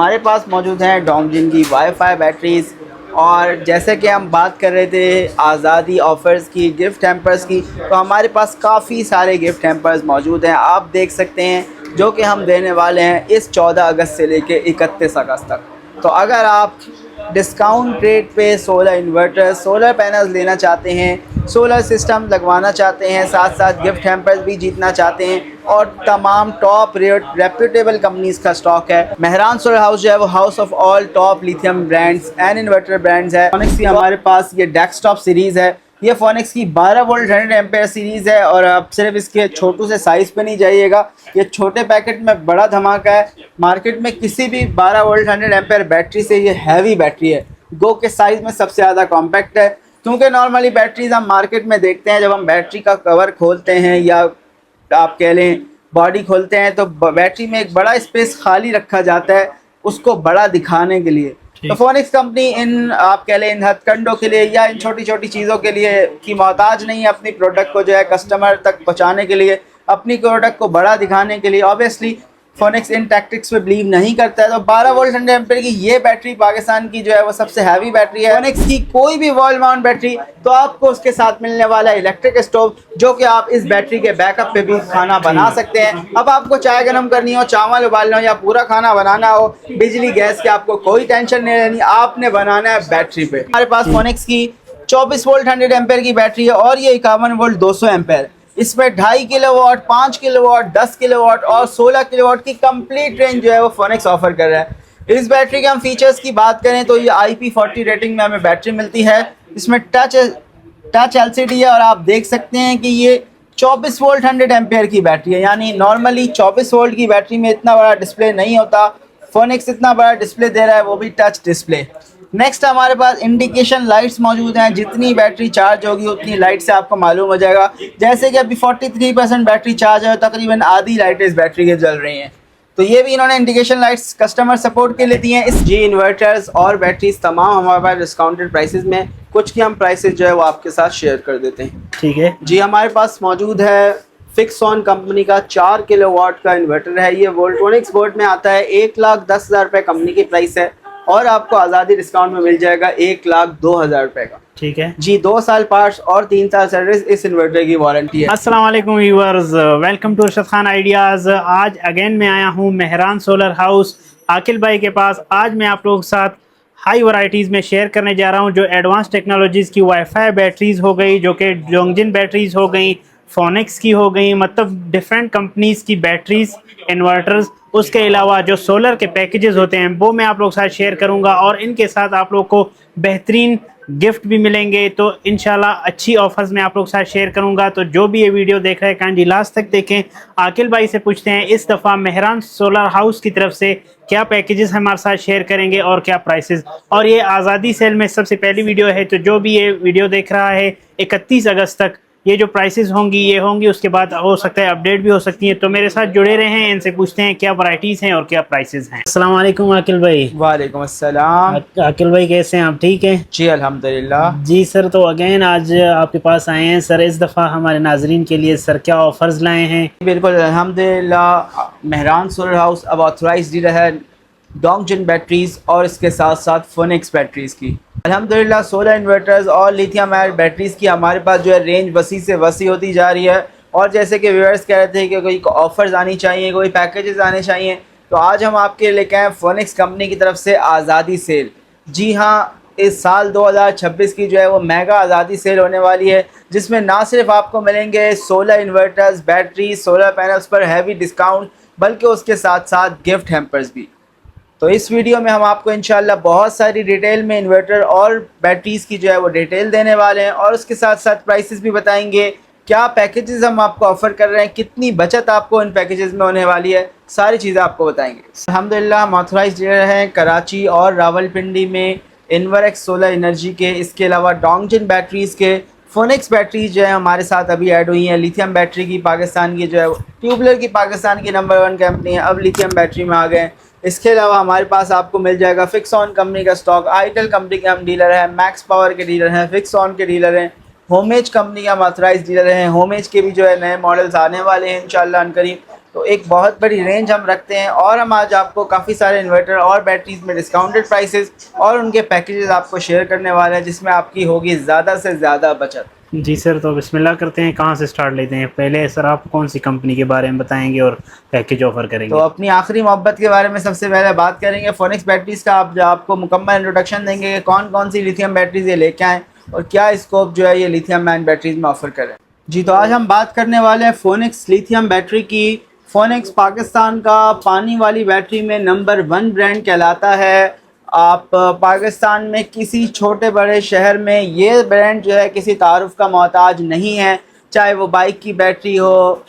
हमारे पास मौजूद हैं डोंगजिन की वाईफाई बैटरीज़। और जैसे कि हम बात कर रहे थे आज़ादी ऑफ़र्स की, गिफ्ट हैम्पर्स की, तो हमारे पास काफ़ी सारे गिफ्ट हैम्पर्स मौजूद हैं, आप देख सकते हैं, जो कि हम देने वाले हैं इस 14 अगस्त से लेके 31 अगस्त तक। तो अगर आप डिस्काउंट रेट पे सोलर इन्वर्टर, सोलर पैनल्स लेना चाहते हैं, सोलर सिस्टम लगवाना चाहते हैं, साथ साथ गिफ्ट हैम्पर्स भी जीतना चाहते हैं और तमाम टॉप रेप्यूटेबल कंपनीज़ का स्टॉक है। मेहरान सोलर हाउस जो है वो house of all top lithium brands and inverter brands है। फोनिक्स की हमारे पास ये डेस्कटॉप सीरीज़ है। ये फोनिक्स की 12 वोल्ट 100 एम्पेयर सीरीज़ है और आप सिर्फ इसके छोटू से साइज़ पे नहीं जाइएगा, ये छोटे पैकेट में बड़ा धमाका है। मार्केट में किसी भी 12 वोल्ट 100 एम्पेयर बैटरी से ये हैवी बैटरी है, गो के साइज़ में सबसे ज़्यादा कॉम्पैक्ट है। क्योंकि नॉर्मली बैटरीज हम मार्केट में देखते हैं, जब हम बैटरी का कवर खोलते हैं या आप कह लें बॉडी खोलते हैं, तो बैटरी में एक बड़ा स्पेस खाली रखा जाता है उसको बड़ा दिखाने के लिए। तो फोनिक्स कंपनी इन आप कह लें इन हथकंडों के लिए या इन छोटी छोटी चीज़ों के लिए की मोहताज नहीं है। अपनी प्रोडक्ट को जो है कस्टमर तक पहुंचाने के लिए, अपनी प्रोडक्ट को बड़ा दिखाने के लिए ऑब्वियसली फोनिक्स इन टैक्टिक्स पे बिलीव नहीं करता है। तो 12 वोल्ट 100 एम्पेयर की ये बैटरी पाकिस्तान की जो है वो सबसे हैवी बैटरी है। फोनिक्स की कोई भी वॉल माउंट बैटरी, तो आपको उसके साथ मिलने वाला इलेक्ट्रिक स्टोव, जो कि आप इस बैटरी के बैकअप पे भी खाना बना सकते हैं। अब आपको चाय गर्म करनी हो, चावल उबालना हो या पूरा खाना बनाना हो, बिजली गैस की आपको कोई टेंशन नहीं लेनी, आपने बनाना है बैटरी पे। हमारे पास फोनिक्स की 24 वोल्ट 100 एम्पेयर की बैटरी है और ये 51 वोल्ट 200 एम्पेयर। इसमें 2.5 किलोवाट, 5 किलोवाट, 10 किलोवाट और 16 किलोवाट की कंप्लीट रेंज जो है वो फोनिक्स ऑफर कर रहा है। इस बैटरी के हम फीचर्स की बात करें तो ये IP40 रेटिंग में हमें बैटरी मिलती है। इसमें टच LCD है और आप देख सकते हैं कि ये 24 वोल्ट 100 एम्पेयर की बैटरी है, यानी नॉर्मली 24 वोल्ट की बैटरी में इतना बड़ा डिस्प्ले नहीं होता। फोनिक्स इतना बड़ा डिस्प्ले दे रहा है, वो भी टच डिस्प्ले। नेक्स्ट हमारे पास इंडिकेशन लाइट्स मौजूद हैं, जितनी बैटरी चार्ज होगी उतनी लाइट से आपको मालूम हो जाएगा। जैसे कि अभी 43% बैटरी चार्ज है, तकरीबन आधी लाइटें इस बैटरी के जल रही हैं, तो ये भी इन्होंने इंडिकेशन लाइट्स कस्टमर सपोर्ट के लिए दी हैं। इस जी इन्वर्टर्स और बैटरीज तमाम हमारे पास डिस्काउंटेड प्राइसेस में, कुछ की हम प्राइसेस जो है वो आपके साथ शेयर कर देते हैं। ठीक है जी, हमारे पास मौजूद है फिक्सॉन कंपनी का 4 किलोवाट का इन्वर्टर है। ये वोल्ट्रॉनिक्स बोर्ड में आता है, 1,10,000 रुपये कंपनी की प्राइस है और आपको आज़ादी डिस्काउंट में मिल जाएगा 1,02,000 रुपये का। ठीक है जी, 2 साल पार्ट्स और 3 साल सर्विस, इस इन्वर्टर की वारंटी है। अस्सलाम वालेकुम viewers, welcome to Arshad Khan ideas. आज अगेन मैं आया हूँ मेहरान सोलर हाउस आकिल भाई के पास। आज मैं आप लोगों के साथ हाई वैरायटीज़ में शेयर करने जा रहा हूँ, जो एडवांस टेक्नोलॉजीज़ की वाईफाई बैटरीज़ हो गई, जो कि डोंगजिन बैटरीज़ हो गई, फोनिक्स की हो गई, मतलब डिफरेंट कंपनीज़ की बैटरीज़, इन्वर्टर्स। उसके अलावा जो सोलर के पैकेजेस होते हैं वो मैं आप लोग के साथ शेयर करूंगा और इनके साथ आप लोग को बेहतरीन गिफ्ट भी मिलेंगे। तो इंशाल्लाह अच्छी ऑफर्स मैं आप लोग के साथ शेयर करूंगा। तो जो भी ये वीडियो देख रहे हैं काइंडली लास्ट तक देखें। आकिल भाई से पूछते हैं इस दफ़ा मेहरान सोलर हाउस की तरफ से क्या पैकेजेस हमारे साथ शेयर करेंगे और क्या प्राइसेस। और ये आज़ादी सेल में सबसे पहली वीडियो है, तो जो भी ये वीडियो देख रहा है 31 अगस्त तक ये जो प्राइसेस होंगी ये होंगी, उसके बाद हो सकता है अपडेट भी हो सकती है। तो मेरे साथ जुड़े रहे हैं, इनसे पूछते हैं क्या वैरायटीज़ हैं और क्या प्राइसेस हैं। अस्सलाम वालेकुम आकिल भाई। वालेकुम अस्सलाम। आकिल भाई कैसे हैं आप, ठीक हैं? जी अल्हम्दुलिल्लाह। जी सर, तो अगेन आज आपके पास आए हैं सर। इस दफ़ा हमारे नाजरीन के लिए सर क्या ऑफर्स लाए हैं? बिल्कुल अल्हम्दुलिल्लाह, मेहरान सोलर हाउस अब ऑथराइज्ड डीलर है डोंगजिन बैटरीज़ और इसके साथ साथ फोनिक्स बैटरीज़ की। अल्हम्दुलिल्लाह सोलर इन्वर्टर्स और लिथियम आयन बैटरीज़ की हमारे पास जो है रेंज वसी से वसी होती जा रही है। और जैसे कि व्यूअर्स कह रहे थे कि कोई ऑफ़र्स आनी चाहिए, कोई पैकेजेस आने चाहिए, तो आज हम आपके लेके आए फोनिक्स कंपनी की तरफ से आज़ादी सेल। जी हाँ, इस साल 2026 की जो है वो मेगा आज़ादी सेल होने वाली है, जिसमें ना सिर्फ आपको मिलेंगे solar inverters, battery, solar panels पर हैवी डिस्काउंट, बल्कि उसके साथ साथ गिफ्ट हैम्पर्स भी। तो इस वीडियो में हम आपको इंशाल्लाह बहुत सारी डिटेल में इन्वर्टर और बैटरीज़ की जो है वो डिटेल देने वाले हैं और उसके साथ साथ प्राइसेस भी बताएंगे, क्या पैकेजेस हम आपको ऑफ़र कर रहे हैं, कितनी बचत आपको इन पैकेजेस में होने वाली है, सारी चीज़ें आपको बताएंगे। अल्हम्दुलिल्लाह हम ऑथराइज्ड डीलर हैं कराची और रावलपिंडी में इन्वरएक्स सोलर एनर्जी के, इसके अलावा डोंगजिन बैटरीज़ के। फोनिक्स बैटरीज जो है हमारे साथ अभी ऐड हुई हैं। लिथियम बैटरी की पाकिस्तान की जो है ट्यूबलर की पाकिस्तान की नंबर 1 कंपनी है, अब लिथियम बैटरी में आ गए हैं। इसके अलावा हमारे पास आपको मिल जाएगा फिक्सॉन कंपनी का स्टॉक, आईटेल कंपनी के हम डीलर हैं, मैक्स पावर के डीलर हैं, फिक्सॉन के डीलर हैं, होमेज कंपनी के हम ऑथराइज डीलर हैं। होमेज के भी जो है नए मॉडल्स आने वाले हैं इंशाल्लाह अनकरीब। तो एक बहुत बड़ी रेंज हम रखते हैं, और हम आज आपको काफ़ी सारे इन्वर्टर और बैटरीज में डिस्काउंटेड प्राइसेस और उनके पैकेजेस आपको शेयर करने वाले हैं, जिसमें आपकी होगी ज़्यादा से ज़्यादा बचत। जी सर, तो बिस्मिल्लाह करते हैं, कहाँ से स्टार्ट लेते हैं? पहले सर आप कौन सी कंपनी के बारे में बताएंगे और पैकेज ऑफर तो करेंगे? अपनी आखिरी मोहब्बत के बारे में सबसे पहले बात करेंगे। फोनिक्स बैटरीज का आपको मुकम्मल इंट्रोडक्शन देंगे कि कौन कौन सी लिथियम बैटरीज ये लेके आएँ और क्या स्कोप जो है ये लिथियम आयन बैटरीज में ऑफर करें। जी, तो आज हम बात करने वाले हैं फोनिक्स लिथियम बैटरी की। फोनिक्स पाकिस्तान का पानी वाली बैटरी में नंबर 1 ब्रांड कहलाता है। आप पाकिस्तान में किसी छोटे बड़े शहर में ये ब्रांड जो है किसी तारुफ का मोहताज नहीं है, चाहे वो बाइक की बैटरी हो,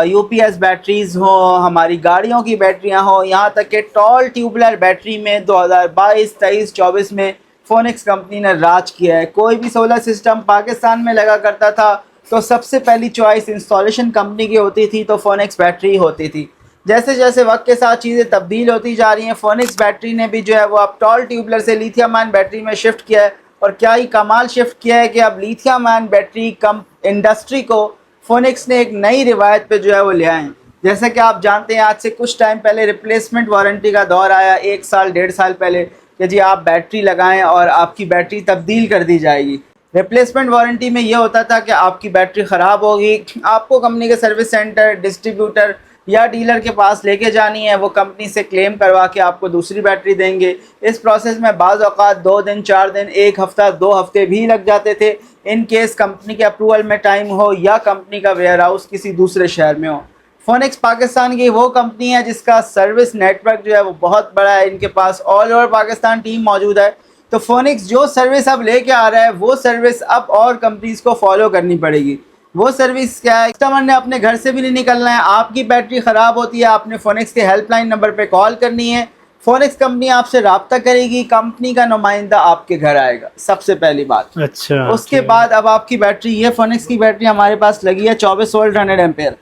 यूपीएस बैटरीज़ हो, हमारी गाड़ियों की बैटरियां हो, यहाँ तक कि टॉल ट्यूबुलर बैटरी में 2022, 23, 24 में फोनिक्स कंपनी ने राज किया है। कोई भी सोलर सिस्टम पाकिस्तान में लगा करता था तो सबसे पहली चॉइस इंस्टॉलेशन कंपनी की होती थी, तो फोनिक्स बैटरी होती थी। जैसे जैसे वक्त के साथ चीज़ें तब्दील होती जा रही हैं, फोनिक्स बैटरी ने भी जो है वो अब टॉल ट्यूबुलर से लिथियम आयन बैटरी में शिफ्ट किया है। और क्या ही कमाल शिफ्ट किया है कि अब लिथियम आयन बैटरी कम इंडस्ट्री को फोनिक्स ने एक नई रिवायत पे जो है वो ले आए हैं। जैसे कि आप जानते हैं, आज से कुछ टाइम पहले रिप्लेसमेंट वारंटी का दौर आया, 1 साल 1.5 साल पहले, कि जी आप बैटरी लगाएं और आपकी बैटरी तब्दील कर दी जाएगी। रिप्लेसमेंट वारंटी में ये होता था कि आपकी बैटरी ख़राब होगी, आपको कंपनी के सर्विस सेंटर, डिस्ट्रीब्यूटर या डीलर के पास लेके जानी है, वो कंपनी से क्लेम करवा के आपको दूसरी बैटरी देंगे। इस प्रोसेस में बाज़ औक़ात 2 दिन, 4 दिन, 1 हफ़्ता, 2 हफ़्ते भी लग जाते थे, इन केस कंपनी के अप्रूवल में टाइम हो या कंपनी का वेयर हाउस किसी दूसरे शहर में हो। फोनिक्स पाकिस्तान की वो कंपनी है जिसका सर्विस नेटवर्क जो है वो बहुत बड़ा है, इनके पास ऑल ओवर पाकिस्तान टीम मौजूद है। तो फोनिक्स जो सर्विस अब लेके आ रहा है वो सर्विस अब और कंपनीज़ को फॉलो करनी पड़ेगी। वो सर्विस क्या है? कस्टमर ने अपने घर से भी नहीं निकलना है, आपकी बैटरी ख़राब होती है, आपने फोनिक्स के हेल्पलाइन नंबर पे कॉल करनी है, फोनिक्स कंपनी आपसे रब्ता करेगी, कंपनी का नुमाइंदा आपके घर आएगा, सबसे पहली बात। अच्छा, उसके बाद अब आपकी बैटरी, ये फोनिक्स की बैटरी हमारे पास लगी है 24 वोल्ट 100 एम्पेयर।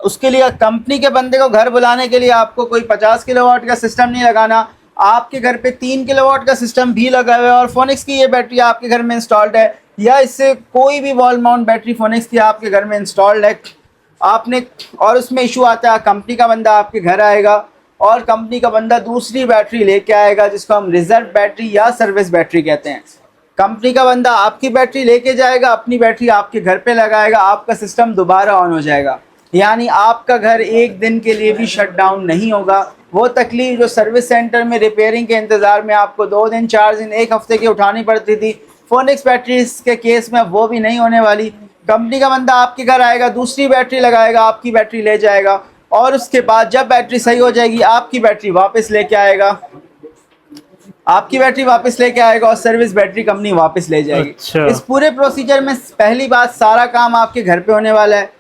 उसके लिए कंपनी के बंदे को घर बुलाने के लिए आपको कोई 50 किलोवाट का सिस्टम नहीं लगाना, आपके घर पे 3 किलोवाट का सिस्टम भी लगा हुआ है और फोनिक्स की ये बैटरी आपके घर में इंस्टॉल्ड है, या इससे कोई भी वॉल माउंट बैटरी फोनिक्स की आपके घर में इंस्टॉल्ड है आपने, और उसमें इशू आता है, कंपनी का बंदा आपके घर आएगा और कंपनी का बंदा दूसरी बैटरी लेके आएगा, जिसको हम रिजर्व बैटरी या सर्विस बैटरी कहते हैं। कंपनी का बंदा आपकी बैटरी लेके जाएगा, अपनी बैटरी आपके घर पे लगाएगा, आपका सिस्टम दोबारा ऑन हो जाएगा, यानी आपका घर एक दिन के लिए भी शट डाउन नहीं होगा। वो तकलीफ जो सर्विस सेंटर में रिपेयरिंग के इंतज़ार में आपको 2 दिन, 4 दिन, 1 हफ़्ते की उठानी पड़ती थी, फोनिक्स बैटरीज के केस में वो भी नहीं होने वाली। कंपनी का बंदा आपके घर आएगा, दूसरी बैटरी लगाएगा, आपकी बैटरी ले जाएगा और उसके बाद जब बैटरी सही हो जाएगी आपकी बैटरी वापस लेके आएगा, आपकी बैटरी वापस लेके आएगा और सर्विस बैटरी कंपनी वापस ले जाएगी। अच्छा। इस पूरे प्रोसीजर में पहली बात, सारा काम आपके घर पे होने वाला है,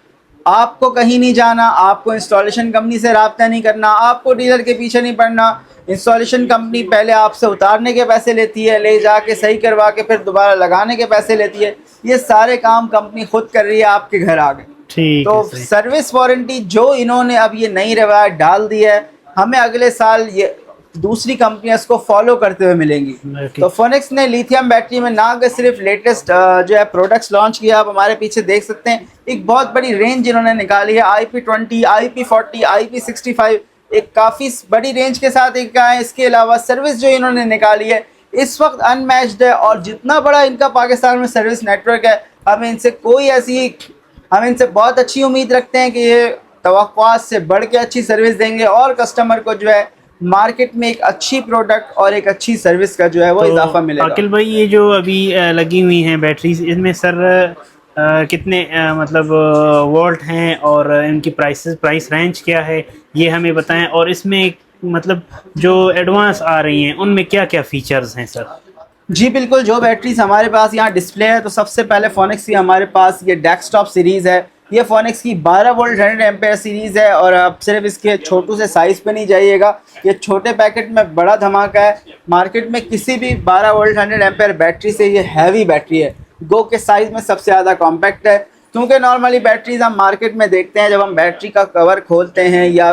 आपको कहीं नहीं जाना, आपको इंस्टॉलेशन कंपनी से रब्ता नहीं करना, आपको डीलर के पीछे नहीं पड़ना। इंस्टॉलेशन कंपनी पहले आपसे उतारने के पैसे लेती है, ले जाके सही करवा के फिर दोबारा लगाने के पैसे लेती है, ये सारे काम कंपनी खुद कर रही है आपके घर आ गए। ठीक तो है। सर्विस वारंटी जो इन्होंने अब ये नई रिवायत डाल दी है, हमें अगले साल ये दूसरी कंपनियां इसको फॉलो करते हुए मिलेंगी। तो फोनिक्स ने लिथियम बैटरी में ना कि सिर्फ लेटेस्ट जो है प्रोडक्ट्स लॉन्च किया, आप हमारे पीछे देख सकते हैं एक बहुत बड़ी रेंज इन्होंने निकाली है, IP20, IP40, IP65, एक काफ़ी बड़ी रेंज के साथ एक है। इसके अलावा सर्विस जो इन्होंने निकाली है इस वक्त अनमैच्ड है, और जितना बड़ा इनका पाकिस्तान में सर्विस नेटवर्क है, हमें इनसे बहुत अच्छी उम्मीद रखते हैं कि ये तवक्कुआत से बढ़ के अच्छी सर्विस देंगे और कस्टमर को जो है मार्केट में एक अच्छी प्रोडक्ट और एक अच्छी सर्विस का जो है वो इजाफा मिलेगा। आकिल भाई, ये जो अभी लगी हुई हैं बैटरीज, इनमें सर कितने मतलब वोल्ट हैं और इनकी प्राइस रेंज क्या है, ये हमें बताएं। और इसमें मतलब जो एडवांस आ रही हैं उनमें क्या क्या फीचर्स हैं सर? जी बिल्कुल, जो बैटरीज हमारे पास यहाँ डिस्प्ले है, तो सबसे पहले फोनिक्स की हमारे पास ये डेस्कटॉप सीरीज़ है। ये फोनिक्स की 12 वोल्ट 100 एम्पेयर सीरीज़ है, और आप सिर्फ इसके छोटू से साइज़ पे नहीं जाइएगा, ये छोटे पैकेट में बड़ा धमाका है। मार्केट में किसी भी 12 वोल्ट 100 एम्पेयर बैटरी से ये हैवी बैटरी है, गो के साइज़ में सबसे ज़्यादा कॉम्पैक्ट है। क्योंकि नॉर्मली बैटरीज हम मार्केट में देखते हैं, जब हम बैटरी का कवर खोलते हैं या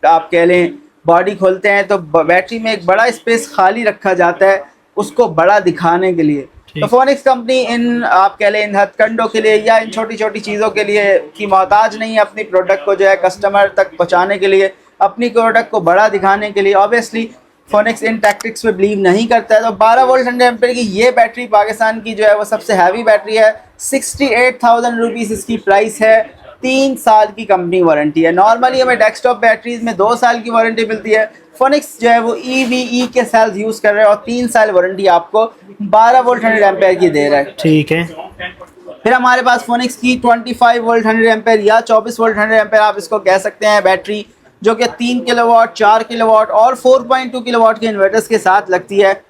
आप कह लें बॉडी खोलते हैं, तो बैटरी में एक बड़ा स्पेस खाली रखा जाता है उसको बड़ा दिखाने के लिए। तो फोनिक्स कंपनी इन आप कह लें इन हथकंडों के लिए या इन छोटी छोटी चीज़ों के लिए की मोहताज नहीं है। अपनी प्रोडक्ट को जो है कस्टमर तक पहुँचाने के लिए, अपनी प्रोडक्ट को बड़ा दिखाने के लिए ऑब्वियसली फोनिक्स इन टैक्टिक्स पे बिलीव नहीं करता है। तो 12 वोल्ट 100 एम्पेयर की ये बैटरी पाकिस्तान की जो है वो सबसे हैवी बैटरी है। 68,000 रुपीज़ इसकी प्राइस है। 3 साल की कंपनी वारंटी है। नॉर्मली हमें डेस्कटॉप बैटरीज में 2 साल की वारंटी मिलती है। फोनिक्स जो है वो EVE के सेल्स यूज़ कर रहे हैं और 3 साल वारंटी आपको 12 वोल्ट 100 एम्पेयर की दे रहा है। ठीक है। फिर हमारे पास फोनिक्स की 25 वोल्ट 100 एम्पेयर या 24 वोल्ट 100 एम्पेयर आप इसको कह सकते हैं बैटरी, जो कि 3 किलोवाट, 4 किलोवाट और 4.2 किलोवाट के इन्वर्टर्स के साथ लगती है।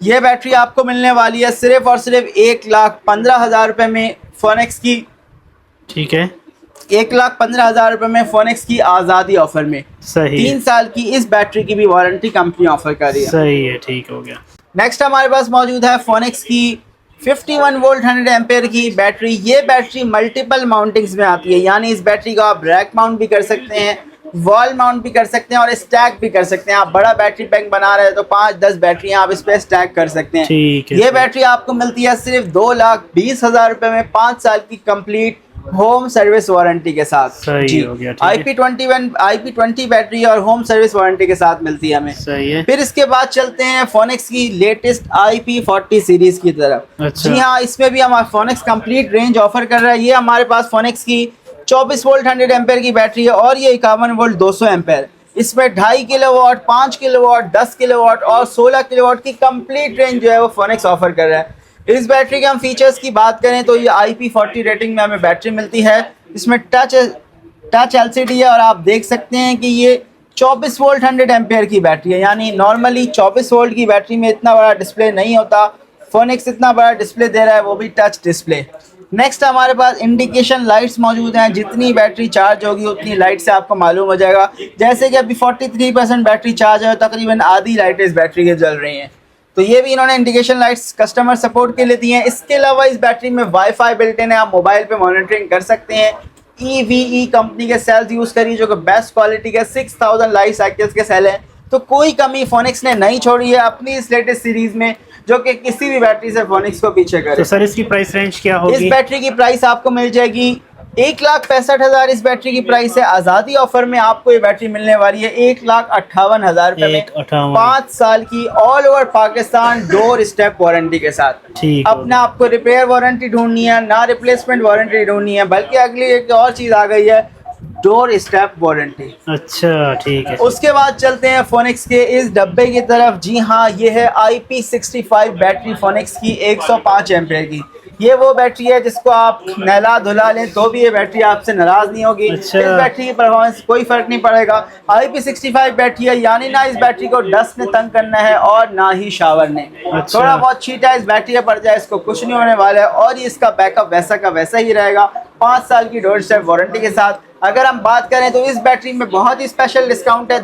ये बैटरी आपको मिलने वाली है सिर्फ और सिर्फ 1,15,000 रुपये में फोनिक्स की। ठीक है। 1,15,000 रुपये में फोनिक्स की आज़ादी ऑफर में। सही। 3 साल की इस बैटरी की भी वारंटी कंपनी ऑफर कर रही है। सही है, ठीक हो गया। नेक्स्ट हमारे पास मौजूद है फोनिक्स की 51 वोल्ट 100 एम्पेयर की बैटरी। ये बैटरी मल्टीपल माउंटिंग्स में आती है, यानी इस बैटरी को आप रैक माउंट भी कर सकते हैं, वॉल माउंट भी कर सकते हैं और स्टैक भी कर सकते हैं। आप बड़ा बैटरी बैंक बना रहे हैं तो 5-10 बैटरियां आप इस पे स्टैक कर सकते हैं। ठीक है। ये बैटरी आपको मिलती है सिर्फ 2,20,000 रुपये में 5 साल की कंप्लीट होम सर्विस वारंटी के साथ। सही हो गया। IP20 बैटरी और होम सर्विस वारंटी के साथ मिलती है हमें। सही है। फिर इसके बाद चलते हैं फोनिक्स की लेटेस्ट IP40 सीरीज की तरफ। अच्छा। जी हाँ, इसमें भी हम फोनिक्स कंप्लीट रेंज ऑफर कर रहा है। ये हमारे पास फोनिक्स की 24 वोल्ट 100 एम्पेयर की बैटरी है और ये 51 वोल्ट 200 एम्पेयर। इसमें 2.5 किलोवाट, 5 किलोवाट, 10 किलोवाट और 16 किलोवाट की कंप्लीट रेंज जो है वो फोनिक्स ऑफर कर रहा है। इस बैटरी के हम फीचर्स की बात करें तो ये IP40 रेटिंग में हमें बैटरी मिलती है। इसमें टच LCD है और आप देख सकते हैं कि ये 24 वोल्ट 100 एम्पेयर की बैटरी है, यानी नॉर्मली 24 वोल्ट की बैटरी में इतना बड़ा डिस्प्ले नहीं होता। फोनिक्स इतना बड़ा डिस्प्ले दे रहा है, वो भी टच डिस्प्ले। नेक्स्ट हमारे पास इंडिकेशन लाइट्स मौजूद हैं। जितनी बैटरी चार्ज होगी उतनी लाइट से आपको मालूम हो जाएगा। जैसे कि अभी 43% बैटरी चार्ज है, तकरीबन आधी लाइटें इस बैटरी के जल रही हैं। तो ये भी इन्होंने इंडिकेशन लाइट्स कस्टमर सपोर्ट के लिए दी हैं। इसके अलावा इस बैटरी में वाईफाई बिल्ट इन है, आप मोबाइल पे मॉनिटरिंग कर सकते हैं। EVE कंपनी के सेल्स यूज़ करिए जो कि बेस्ट क्वालिटी के 6000 लाइफ साइकिल्स के सेल हैं। तो कोई कमी फोनिक्स ने नहीं छोड़ी है अपनी इस लेटेस्ट सीरीज में, जो कि किसी भी बैटरी से फोनिक्स को पीछे करे। तो सर इसकी प्राइस रेंज क्या होगी? इस बैटरी की प्राइस आपको मिल जाएगी 1,65,000 इस बैटरी की प्राइस है। आज़ादी ऑफर में आपको ये बैटरी मिलने वाली है 1,58,000 रुपये में 5 साल की all over Pakistan door step warranty के साथ। ठीक। अपना आपको रिपेयर वारंटी ढूंढनी है ना, रिप्लेसमेंट वारंटी ढूंढनी है, बल्कि अगली एक और चीज़ आ गई है, डोर स्टेप वारंटी। अच्छा, ठीक है। उसके बाद चलते हैं फोनिक्स के इस डब्बे की तरफ। जी हाँ, ये है IP65 बैटरी फोनिक्स की 105 एम्पेयर की। ये वो बैटरी है जिसको आप नहला धुला लें तो भी ये बैटरी आपसे नाराज नहीं होगी। अच्छा। इस बैटरी की परफॉर्मेंस कोई फर्क नहीं पड़ेगा। IP65 बैटरी है, यानी ना इस बैटरी को डस्ट ने तंग करना है और ना ही शावर ने। अच्छा। थोड़ा बहुत छीटा इस बैटरी पर जाए, इसको कुछ नहीं होने वाला है और ये इसका बैकअप वैसा का वैसा ही रहेगा 5 साल की डोर स्टेप वारंटी के साथ। अगर हम बात करें तो इस बैटरी में बहुत ही स्पेशल डिस्काउंट है।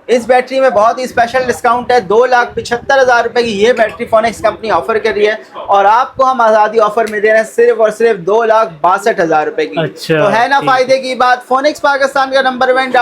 इस बैटरी में बहुत ही स्पेशल डिस्काउंट है। 2,75,000 रुपये की ये बैटरी फोनिक्स कंपनी ऑफर कर रही है और आपको हम आज़ादी ऑफर में दे रहे हैं सिर्फ और सिर्फ 2,62,000 रुपये की। अच्छा, तो है ना फायदे की बात। फोनिक्स पाकिस्तान का नंबर 1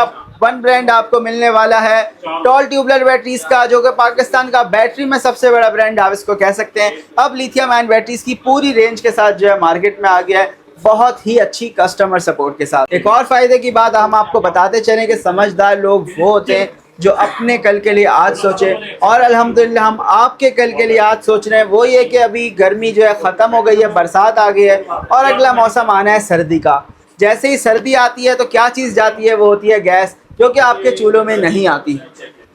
ब्रांड आपको मिलने वाला है टॉल ट्यूबलर बैटरीज का, जो कि पाकिस्तान का बैटरी में सबसे बड़ा ब्रांड आप इसको कह सकते हैं। अब लिथियम आयन बैटरीज की पूरी रेंज के साथ जो है मार्केट में आ गया है, बहुत ही अच्छी कस्टमर सपोर्ट के साथ। एक और फायदे की बात हम आपको बताते चलें कि समझदार लोग वो होते हैं जो अपने कल के लिए आज सोचे, और अल्हम्दुलिल्लाह हम आपके कल के लिए आज सोच रहे हैं। वो ये कि अभी गर्मी जो है ख़त्म हो गई है, बरसात आ गई है और अगला मौसम आना है सर्दी का। जैसे ही सर्दी आती है तो क्या चीज़ जाती है, वो होती है गैस, जो कि आपके चूल्हों में नहीं आती।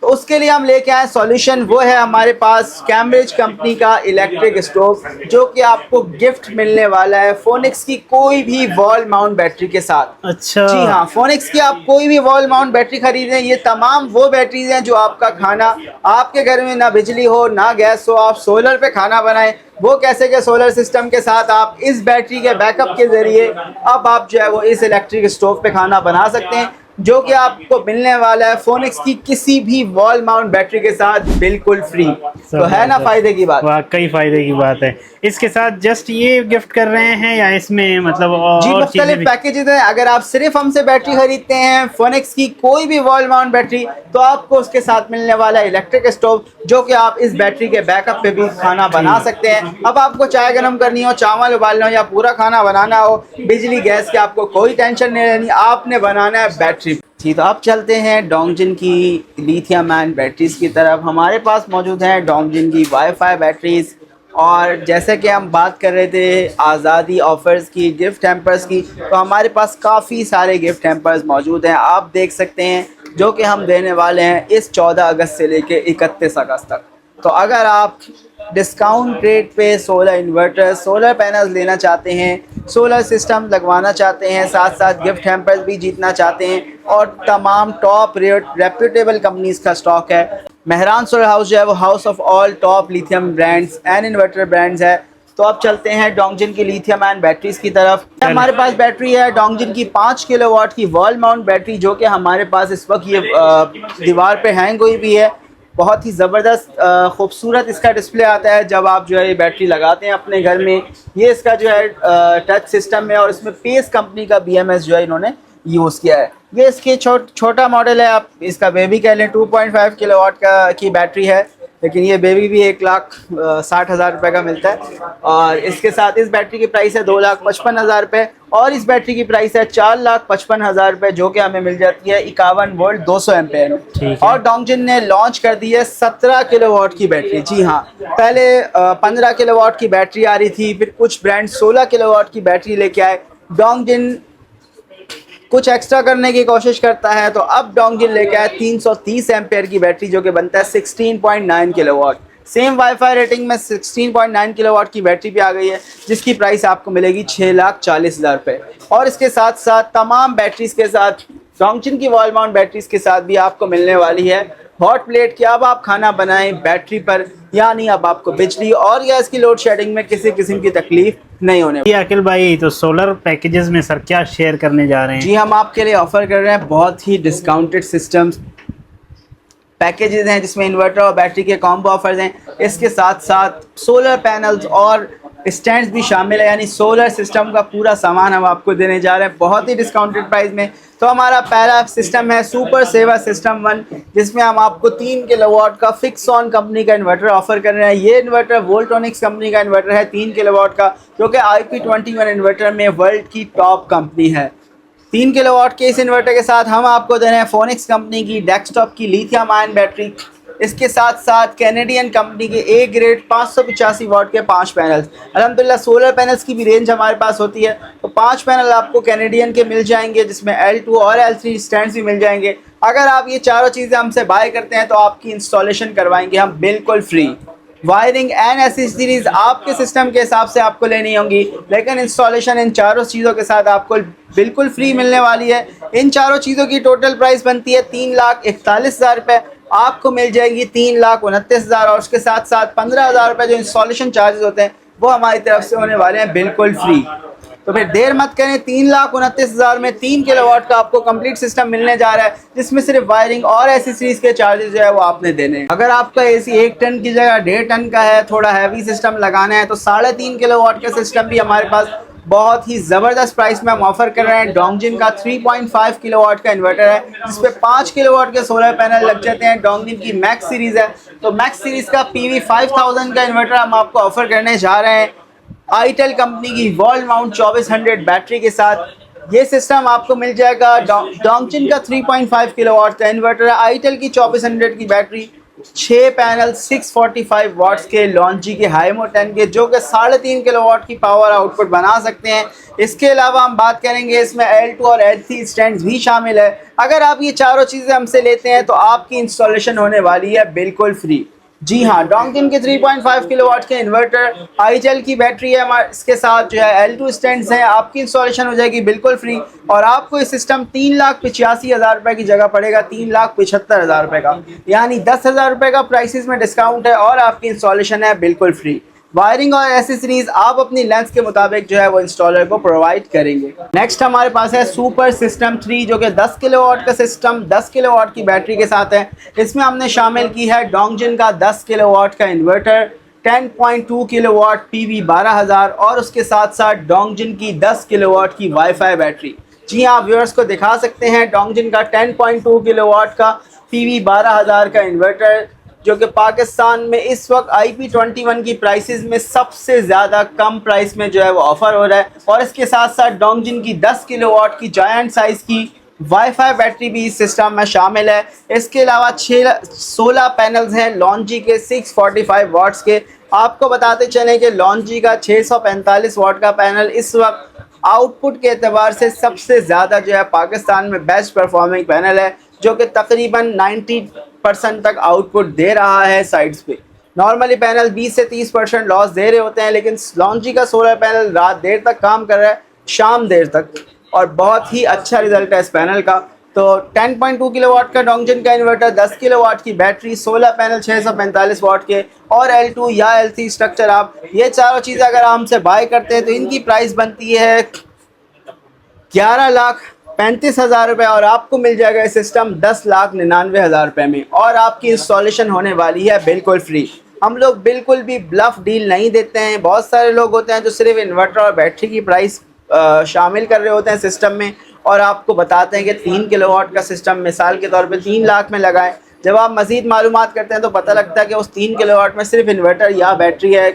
तो उसके लिए हम लेके आए सॉल्यूशन। वो है हमारे पास कैम्ब्रिज कंपनी का इलेक्ट्रिक स्टोव, जो कि आपको गिफ्ट मिलने वाला है फोनिक्स की कोई भी वॉल माउंट बैटरी के साथ। अच्छा। जी हाँ, फोनिक्स की आप कोई भी वॉल माउंट बैटरी खरीदें, ये तमाम वो बैटरीज हैं जो आपका खाना, आपके घर में ना बिजली हो ना गैस हो, आप सोलर पे खाना बनाएं, वो कैसे के सोलर सिस्टम के साथ आप इस बैटरी के बैकअप के जरिए अब आप जो है वो इस इलेक्ट्रिक स्टोव पे खाना बना सकते हैं। जो कि आपको मिलने वाला है फोनिक्स की किसी भी वॉल माउंट बैटरी के साथ बिल्कुल फ्री। तो है ना फायदे की बात। वाकई फायदे की बात है। इसके साथ जस्ट ये गिफ्ट कर रहे हैं या इसमें मतलब जी और चीजें मुख्तलिफ भी? पैकेजेस हैं। अगर आप सिर्फ हमसे बैटरी खरीदते हैं फोनिक्स की कोई भी वॉल माउंट बैटरी, तो आपको उसके साथ मिलने वाला है इलेक्ट्रिक स्टोव, जो कि आप इस बैटरी के बैकअप पे भी खाना बना सकते हैं। अब आपको चाय गर्म करनी हो, चावल उबालना हो या पूरा खाना बनाना हो, बिजली गैस की आपको कोई टेंशन नहीं लेनी, आपने बनाना है बैटरी। जी तो अब चलते हैं डोंगजिन की लिथियम आयन बैटरीज की तरफ। हमारे पास मौजूद हैं डोंगजिन की वाईफाई बैटरीज, और जैसे कि हम बात कर रहे थे आज़ादी ऑफ़र्स की, गिफ्ट हैम्पर्स की, तो हमारे पास काफ़ी सारे गिफ्ट हैम्पर्स मौजूद हैं, आप देख सकते हैं, जो कि हम देने वाले हैं इस 14 अगस्त से लेके 31 अगस्त तक। तो अगर आप डिस्काउंट रेट पे सोलर इन्वर्टर, सोलर पैनल्स लेना चाहते हैं, सोलर सिस्टम लगवाना चाहते हैं, साथ साथ गिफ्ट हैम्पर्स भी जीतना चाहते हैं, और तमाम टॉप रेप्यूटेबल कंपनीज का स्टॉक है। मेहरान सोलर हाउस जो है वो house of all top lithium brands and inverter brands है। तो अब चलते हैं डोंगजिन की लिथियम आयन बैटरीज की तरफ। हमारे पास बैटरी है डोंगजिन की 5 किलोवाट की वॉल माउंट बैटरी, जो कि हमारे पास इस वक्त ये दीवार पे हैंग हुई भी है। बहुत ही ज़बरदस्त खूबसूरत इसका डिस्प्ले आता है जब आप जो है ये बैटरी लगाते हैं अपने घर में। ये इसका जो है टच सिस्टम है, और इसमें पेस कंपनी का BMS जो है इन्होंने यूज़ किया है। ये इसके छोटा मॉडल है, आप इसका बेबी कह लें। 2.5 किलोवाट की बैटरी है, लेकिन ये बेबी भी 1,60,000 रुपये का मिलता है। और इसके साथ इस बैटरी की प्राइस है 2,55,000 रुपये, और इस बैटरी की प्राइस है 4,55,000 रुपये, जो कि हमें मिल जाती है 51 वोल्ट 200 एम्पेयर में। और डोंगजिन ने लॉन्च कर दी है 17 किलोवाट की बैटरी। जी हाँ, पहले 15 किलोवाट की बैटरी आ रही थी, फिर कुछ ब्रांड 16 किलोवाट की बैटरी लेके आए। डोंगजिन कुछ एक्स्ट्रा करने की कोशिश करता है, तो अब डोंगजिन लेके आया 330 एम्पेयर की बैटरी, जो कि बनता है 16.9 किलोवाट। सेम वाईफाई रेटिंग में 16.9 किलोवाट की बैटरी भी आ गई है, जिसकी प्राइस आपको मिलेगी 6,40,000 रुपये। और इसके साथ साथ तमाम बैटरीज के साथ, डोंगजिन की वॉल माउंट बैटरीज के साथ भी आपको मिलने वाली है हॉट प्लेट की। अब आप खाना बनाएं बैटरी पर, यानी अब आपको बिजली और या इसकी लोड शेडिंग में किसी किस्म की तकलीफ नहीं होने। ये अकिल भाई, तो सोलर पैकेजेस में सर क्या शेयर करने जा रहे हैं? जी हम आपके लिए ऑफर कर रहे हैं बहुत ही डिस्काउंटेड सिस्टम्स पैकेजेस हैं, जिसमें इन्वर्टर और बैटरी के कॉम्बो ऑफर्स हैं। इसके साथ साथ सोलर पैनल्स और स्टैंड्स भी शामिल है, यानी सोलर सिस्टम का पूरा सामान हम आपको देने जा रहे हैं बहुत ही डिस्काउंटेड प्राइस में। तो हमारा पहला सिस्टम है सुपर सेवा सिस्टम 1, जिसमें हम आपको 3 किलोवाट का फिक्स ऑन कंपनी का इन्वर्टर ऑफर कर रहे हैं। ये इन्वर्टर वोल्टोनिक्स कंपनी का इन्वर्टर है 3 किलोवाट का, जो कि IP21 इन्वर्टर में वर्ल्ड की टॉप कंपनी है। 3 किलोवाट के इस इन्वर्टर के साथ हम आपको दे रहे हैं फोनिक्स कंपनी की डेस्कटॉप की लिथियम आयन बैटरी। इसके साथ साथ कैनेडियन कंपनी के A ग्रेड 585 वाट के 5 पैनल्स। अल्हम्दुलिल्लाह सोलर पैनल्स की भी रेंज हमारे पास होती है, तो 5 पैनल आपको कैनेडियन के मिल जाएंगे, जिसमें L2 और L3 स्टैंड्स भी मिल जाएंगे। अगर आप ये चारों चीज़ें हमसे बाय करते हैं, तो आपकी इंस्टॉलेशन करवाएंगे हम बिल्कुल फ्री। वायरिंग एंड एसेसरीज आपके सिस्टम के हिसाब से आपको लेनी होंगी, लेकिन इंस्टॉलेशन इन चारों चीज़ों के साथ आपको बिल्कुल फ्री मिलने वाली है। इन चारों चीज़ों की टोटल प्राइस बनती है 3,41,000 रुपये, आपको मिल जाएगी 3,29,000, और उसके साथ साथ 15,000 रुपये जो इंस्टॉलेशन चार्जेस होते हैं वो हमारी तरफ से होने वाले हैं बिल्कुल फ्री। तो फिर देर मत करें, 3,29,000 में 3 किलोवाट का आपको कंप्लीट सिस्टम मिलने जा रहा है, जिसमें सिर्फ वायरिंग और एसेसरीज के चार्जेस जो है वो आपने देने हैं। अगर आपका AC 1 टन की जगह 1.5 टन का है, थोड़ा हैवी सिस्टम लगाना है, तो 3.5 किलोवाट का सिस्टम भी हमारे पास बहुत ही ज़बरदस्त प्राइस में हम ऑफर कर रहे हैं। डोंगजिन का 3.5 किलोवाट का इन्वर्टर है, जिसपे 5 किलोवाट के सोलर पैनल लग जाते हैं। डोंगजिन की मैक्स सीरीज़ है, तो मैक्स सीरीज़ का PV 5000 का इन्वर्टर हम आपको ऑफर करने जा रहे हैं आईटेल कंपनी की वॉल माउंट 2400 बैटरी के साथ। ये सिस्टम आपको मिल जाएगा। डोंगजिन का 3.5 किलोवाट का इन्वर्टर है, आईटेल की 2400 की बैटरी, 6 पैनल 645 वाट्स के लॉन्ची के हाईमो 10 के, जो कि 3.5 किलोवाट की पावर आउटपुट बना सकते हैं। इसके अलावा हम बात करेंगे, इसमें L2 और L3 स्टैंड्स भी शामिल है। अगर आप ये चारों चीज़ें हमसे लेते हैं, तो आपकी इंस्टॉलेशन होने वाली है बिल्कुल फ्री। जी हाँ, डोंगजिन के 3.5 किलोवाट के इन्वर्टर, आईटेल की बैटरी है हमारे, इसके साथ जो है L2 स्टैंड्स हैं, आपकी इंस्टॉलेशन हो जाएगी बिल्कुल फ्री। और आपको ये सिस्टम 3,85,000 रुपये की जगह पड़ेगा 3,75,000 रुपये का, यानी 10,000 रुपये का प्राइसेस में डिस्काउंट है, और आपकी इंस्टॉलेशन है बिल्कुल फ्री। वायरिंग और एसेसरीज आप अपनी लेंथ के मुताबिक जो है वो इंस्टॉलर को प्रोवाइड करेंगे। नेक्स्ट हमारे पास है सुपर सिस्टम 3, जो कि 10 किलोवाट का सिस्टम 10 किलोवाट की बैटरी के साथ है। इसमें हमने शामिल की है डोंगजिन का 10 किलोवाट का इन्वर्टर, 10.2 किलोवाट PV 12000 और उसके साथ साथ डोंगजिन की 10 किलोवाट की वाईफाई बैटरी। जी हाँ, व्यूअर्स को दिखा सकते हैं डोंगजिन का 10.2 किलोवाट का PV 12000 का इन्वर्टर, जो कि पाकिस्तान में इस वक्त IP21 की प्राइसेस में सबसे ज़्यादा कम प्राइस में जो है वो ऑफ़र हो रहा है। और इसके साथ साथ डोंगजिन की 10 किलोवाट की जायंट साइज़ की वाईफाई बैटरी भी इस सिस्टम में शामिल है। इसके अलावा 16 पैनल्स हैं लॉन्जी के 645 वाट्स के। आपको बताते चलें कि लॉन्जी का 645 वाट का पैनल इस वक्त आउटपुट के एतबार से सबसे ज़्यादा जो है पाकिस्तान में बेस्ट परफॉर्मिंग पैनल है, जो कि तकरीबन 90% तक आउटपुट दे रहा है साइड्स पे। नॉर्मली पैनल 20 से 30% लॉस दे रहे होते हैं, लेकिन लॉन्जी का सोलर पैनल रात देर तक काम कर रहा है, शाम देर तक, और बहुत ही अच्छा रिजल्ट है इस पैनल का। तो 10.2 किलोवाट का डोंगजिन का इन्वर्टर, 10 किलोवाट की बैटरी, 16 पैनल 645 वाट के और L2 या L3 स्ट्रक्चर, आप ये चारों चीज़ें अगर हमसे बाय करते हैं तो इनकी प्राइस बनती है 11,35,000 रुपये और आपको मिल जाएगा ये सिस्टम 10,99,000 रुपये में। और आपकी इंस्टॉलेशन होने वाली है बिल्कुल फ्री। हम लोग बिल्कुल भी ब्लफ डील नहीं देते हैं। बहुत सारे लोग होते हैं जो सिर्फ इन्वर्टर और बैटरी की प्राइस शामिल कर रहे होते हैं सिस्टम में और आपको बताते हैं कि 3 किलोवाट का सिस्टम मिसाल के तौर पे 3 लाख में लगाएं। जब आप मज़ीद मालूमात करते हैं तो पता लगता है कि उस 3 किलोवाट में सिर्फ इन्वर्टर या बैटरी है,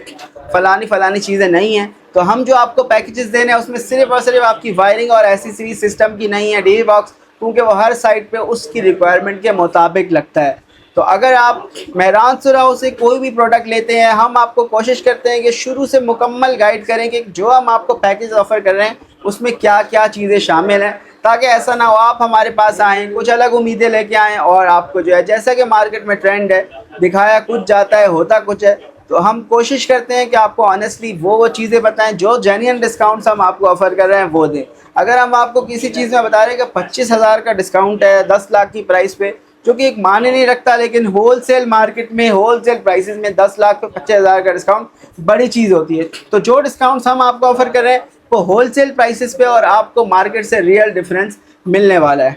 फ़लानी चीज़ें नहीं हैं। तो हम जो आपको पैकेजेस दे रहे हैं उसमें सिर्फ और सिर्फ आपकी वायरिंग और एसेसरी सिस्टम की नहीं है, DV बॉक्स, क्योंकि वो हर साइट पे उसकी रिक्वायरमेंट के मुताबिक लगता है। तो अगर आप मेहरान सुराहो से कोई भी प्रोडक्ट लेते हैं, हम आपको कोशिश करते हैं कि शुरू से मुकम्मल गाइड करें कि जो हम आपको पैकेज ऑफ़र कर रहे हैं उसमें क्या क्या चीज़ें शामिल हैं, ताकि ऐसा ना हो आप हमारे पास आएँ, कुछ अलग उम्मीदें लेके आएँ और आपको जो है, जैसा कि मार्केट में ट्रेंड है, दिखाया कुछ जाता है, होता कुछ है। तो हम कोशिश करते हैं कि आपको ऑनेस्टली वो चीज़ें बताएं जो जेन्युइन डिस्काउंट्स हम आपको ऑफ़र कर रहे हैं वो दें। अगर हम आपको किसी चीज़ में बता रहे हैं कि 25,000 का डिस्काउंट है 10 लाख की प्राइस पे, जो कि एक मायने नहीं रखता, लेकिन होलसेल मार्केट में होलसेल प्राइसेस में 10 लाख पे 25,000 का डिस्काउंट बड़ी चीज़ होती है। तो जो डिस्काउंट्स हम आपको ऑफ़र कर रहे हैं वो होलसेल प्राइसेस पे और आपको मार्केट से रियल डिफरेंस मिलने वाला है।